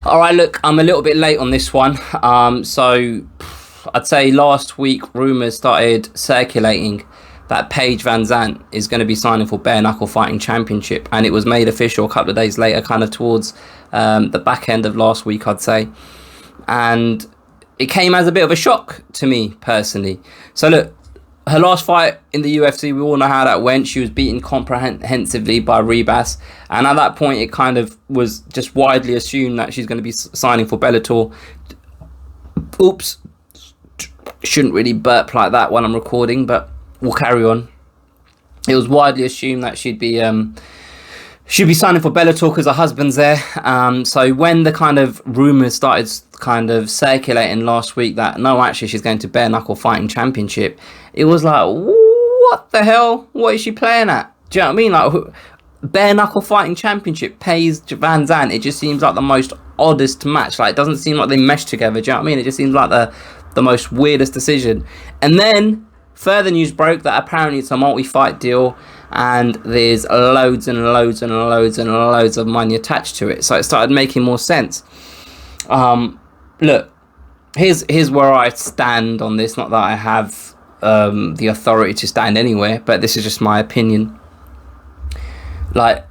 All right, look, I'm a little bit late on this one. So I'd say last week rumours started circulating that Paige VanZant is going to be signing for Bare Knuckle Fighting Championship, and it was made official a couple of days later, kind of towards the back end of last week, I'd say. And it came as a bit of a shock to me personally. So look, her last fight in the UFC, we all know how that went. She was beaten comprehensively by Rebus, and at that point it kind of was just widely assumed that she's going to be signing for Bellator. Oops, shouldn't really burp like that when I'm recording, but we'll carry on. It was widely assumed that she'd be signing for Bellator because her husband's there. So when the kind of rumours started kind of circulating last week that no, actually she's going to Bare Knuckle Fighting Championship, it was like, what the hell? What is she playing at? Do you know what I mean? Like, Bare Knuckle Fighting Championship, Paige VanZant. It just seems like the most oddest match. Like, it doesn't seem like they mesh together. Do you know what I mean? It just seems like the most weirdest decision. And then further news broke that apparently it's a multi-fight deal, and there's loads and loads and loads and loads of money attached to it. So it started making more sense. Look, here's where I stand on this. Not that I have the authority to stand anywhere, but this is just my opinion. Like,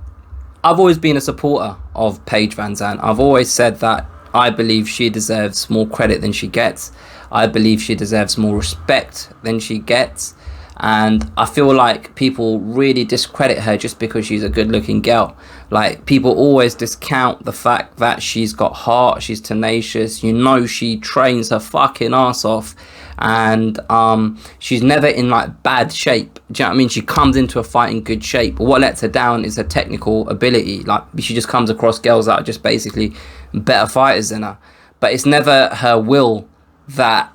I've always been a supporter of Paige VanZant. I've always said that I believe she deserves more credit than she gets. I believe she deserves more respect than she gets. And I feel like people really discredit her just because she's a good looking girl. Like, people always discount the fact that she's got heart, she's tenacious, you know, she trains her fucking ass off, and she's never in like bad shape. Do you know what I mean? She comes into a fight in good shape, but what lets her down is her technical ability. Like, she just comes across girls that are just basically better fighters than her, but it's never her will that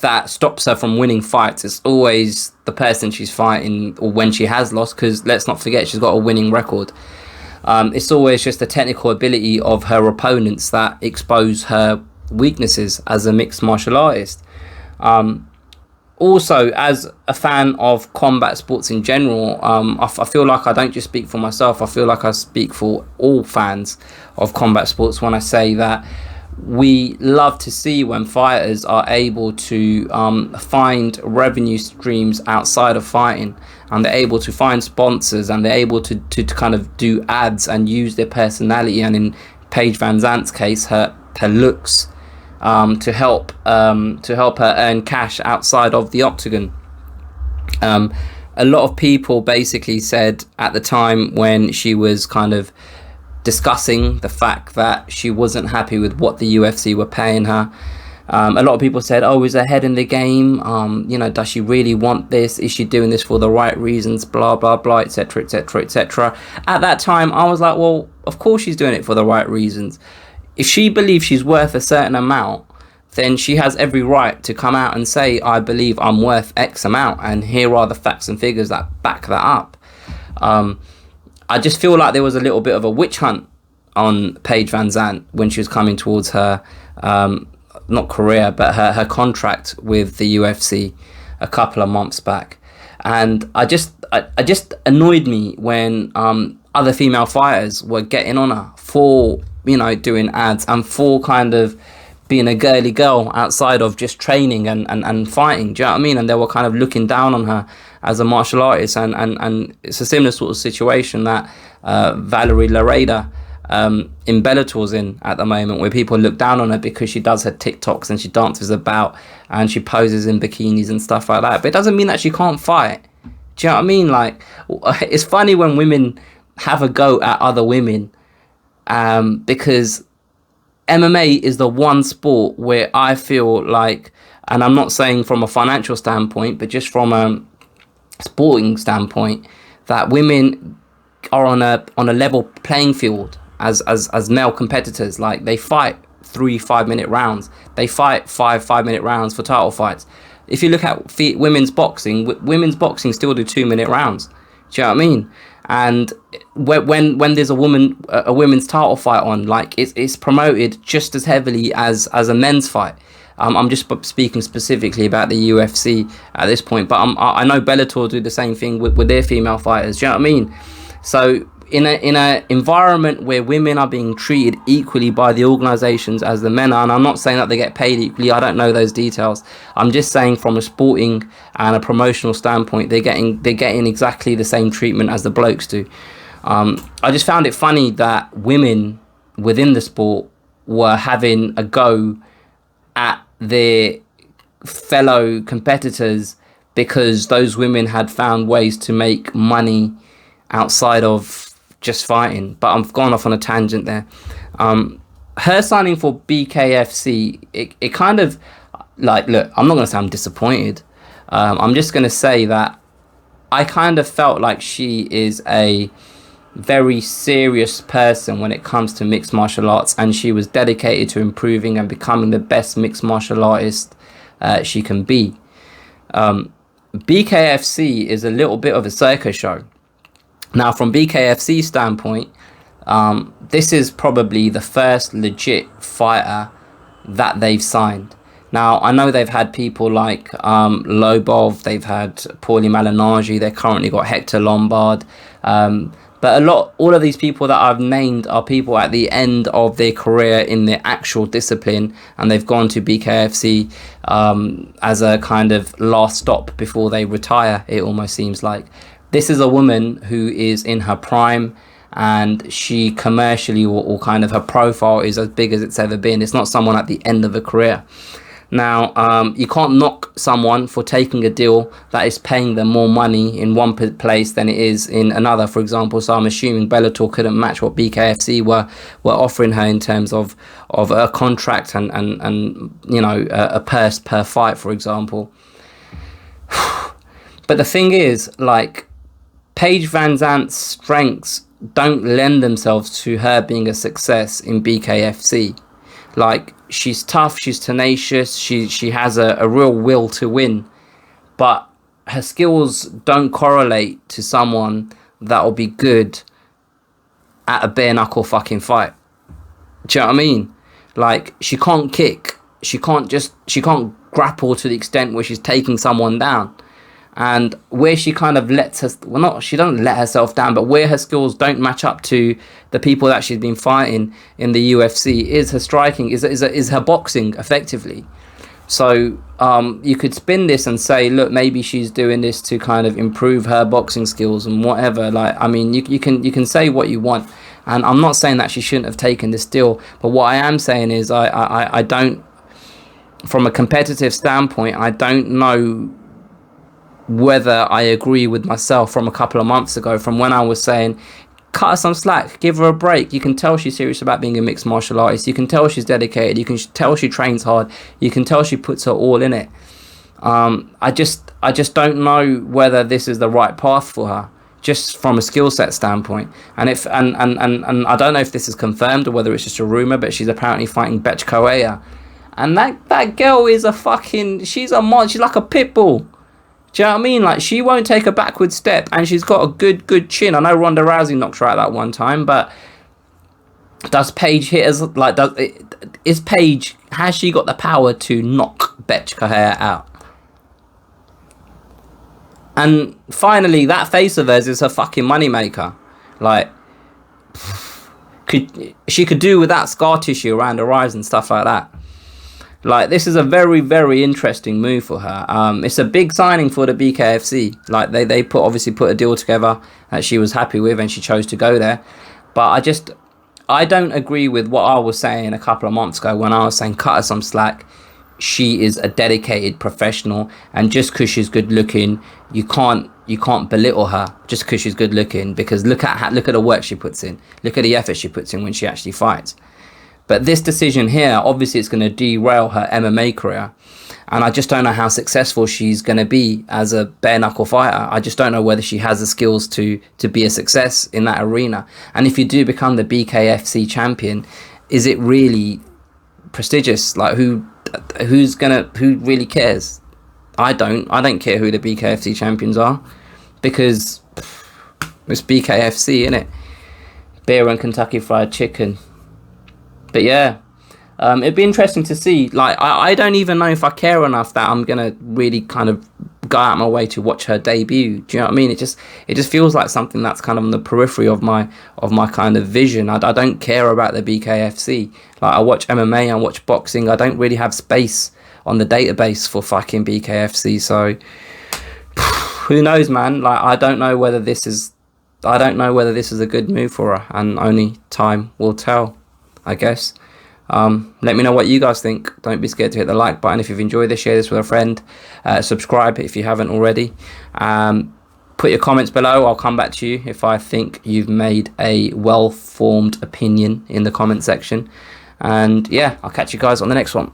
that stops her from winning fights. It's always the person she's fighting, or when she has lost, because let's not forget she's got a winning record. It's always just the technical ability of her opponents that expose her weaknesses as a mixed martial artist. Also, as a fan of combat sports in general, I feel like I don't just speak for myself. I feel like I speak for all fans of combat sports when I say that we love to see when fighters are able to find revenue streams outside of fighting, and they're able to find sponsors, and they're able to kind of do ads and use their personality, and in Paige VanZant's case, her looks, to help her earn cash outside of the octagon. A lot of people basically said at the time when she was kind of discussing the fact that she wasn't happy with what the UFC were paying her. A lot of people said, oh, is her head in the game? You know, does she really want this? Is she doing this for the right reasons? Blah, blah, blah, etc., etc., etc. At that time, I was like, well, of course she's doing it for the right reasons. If she believes she's worth a certain amount, then she has every right to come out and say, I believe I'm worth X amount, and here are the facts and figures that back that up. I just feel like there was a little bit of a witch hunt on Paige VanZant when she was coming towards her, not career, but her contract with the UFC a couple of months back. And I just annoyed me when other female fighters were getting on her for, you know, doing ads and for kind of being a girly girl outside of just training and fighting. Do you know what I mean? And they were kind of looking down on her as a martial artist, and it's a similar sort of situation that Valerie Lareda in Bellator's in at the moment, where people look down on her because she does her TikToks and she dances about and she poses in bikinis and stuff like that. But it doesn't mean that she can't fight. Do you know what I mean? Like, it's funny when women have a go at other women, because MMA is the one sport where I feel like, and I'm not saying from a financial standpoint, but just from a sporting standpoint, that women are on a level playing field as male competitors. Like, they fight 3 5-minute rounds, they fight 5-minute rounds for title fights. If you look at women's boxing still do 2-minute rounds. Do you know what I mean? And when there's a women's title fight on, like, it's promoted just as heavily as a men's fight. I'm just speaking specifically about the UFC at this point, but I know Bellator do the same thing with their female fighters. Do you know what I mean? So in a environment where women are being treated equally by the organizations as the men are, and I'm not saying that they get paid equally, I don't know those details, I'm just saying from a sporting and a promotional standpoint, they're getting exactly the same treatment as the blokes do. I just found it funny that women within the sport were having a go at their fellow competitors because those women had found ways to make money outside of just fighting. But I've gone off on a tangent there. Her signing for BKFC, it kind of, like, look, I'm not going to say I'm disappointed. I'm just going to say that I kind of felt like she is a very serious person when it comes to mixed martial arts, and she was dedicated to improving and becoming the best mixed martial artist she can be. BKFC is a little bit of a circus show. Now, from BKFC's standpoint, this is probably the first legit fighter that they've signed. Now, I know they've had people like Lobov, they've had Paulie Malignaggi, they've currently got Hector Lombard. But all of these people that I've named are people at the end of their career in their actual discipline, and they've gone to BKFC as a kind of last stop before they retire, it almost seems like. This is a woman who is in her prime, and she commercially or kind of her profile is as big as it's ever been. It's not someone at the end of a career. Now, you can't knock someone for taking a deal that is paying them more money in one place than it is in another, for example. So I'm assuming Bellator couldn't match what BKFC were offering her in terms of a contract and you know, a purse per fight, for example. But the thing is, like, Paige VanZant's strengths don't lend themselves to her being a success in BKFC. Like, she's tough, she's tenacious, she has a real will to win, but her skills don't correlate to someone that will be good at a bare knuckle fucking fight. Do you know what I mean? Like, she can't kick, she can't grapple to the extent where she's taking someone down. And where she kind of she doesn't let herself down, but where her skills don't match up to the people that she's been fighting in the UFC is her striking, is her boxing, effectively. So you could spin this and say, look, maybe she's doing this to kind of improve her boxing skills and whatever. Like, I mean, you can say what you want, and I'm not saying that she shouldn't have taken this deal, but what I am saying is I don't, from a competitive standpoint, I don't know whether I agree with myself from a couple of months ago, from when I was saying, cut her some slack, give her a break. You can tell she's serious about being a mixed martial artist. You can tell she's dedicated. You can tell she trains hard. You can tell she puts her all in it. I just don't know whether this is the right path for her, just from a skill set standpoint. And I don't know if this is confirmed or whether it's just a rumor, but she's apparently fighting Betch Correa, and that girl is she's like a pit bull. Do you know what I mean? Like, she won't take a backward step, and she's got a good chin. I know Ronda Rousey knocked her out that one time, but does Paige hit us? Like, has she got the power to knock Betch Correa out? And finally, that face of hers is her fucking moneymaker. Like, she could do with that scar tissue around her eyes and stuff like that. Like, this is a very, very interesting move for her. It's a big signing for the BKFC. Like, they obviously put a deal together that she was happy with, and she chose to go there. But I don't agree with what I was saying a couple of months ago when I was saying cut her some slack. She is a dedicated professional, and just because she's good looking, you can't belittle her just because she's good looking, because look at the work she puts in. Look at the effort she puts in when she actually fights. But this decision here, obviously it's going to derail her MMA career. And I just don't know how successful she's going to be as a bare knuckle fighter. I just don't know whether she has the skills to be a success in that arena. And if you do become the BKFC champion, is it really prestigious? Like, who really cares? I don't care who the BKFC champions are, because it's BKFC, innit? Beer and Kentucky Fried Chicken. But yeah, it'd be interesting to see. Like, I don't even know if I care enough that I'm going to really kind of go out of my way to watch her debut. Do you know what I mean? It just feels like something that's kind of on the periphery of my kind of vision. I don't care about the BKFC. Like, I watch MMA, I watch boxing. I don't really have space on the database for fucking BKFC. So who knows, man? Like, I don't know whether this is a good move for her, and only time will tell, I guess. Let me know what you guys think. Don't be scared to hit the like button if you've enjoyed this. Share this with a friend. Subscribe if you haven't already. Put your comments below. I'll come back to you if I think you've made a well-formed opinion in the comment section. And yeah, I'll catch you guys on the next one.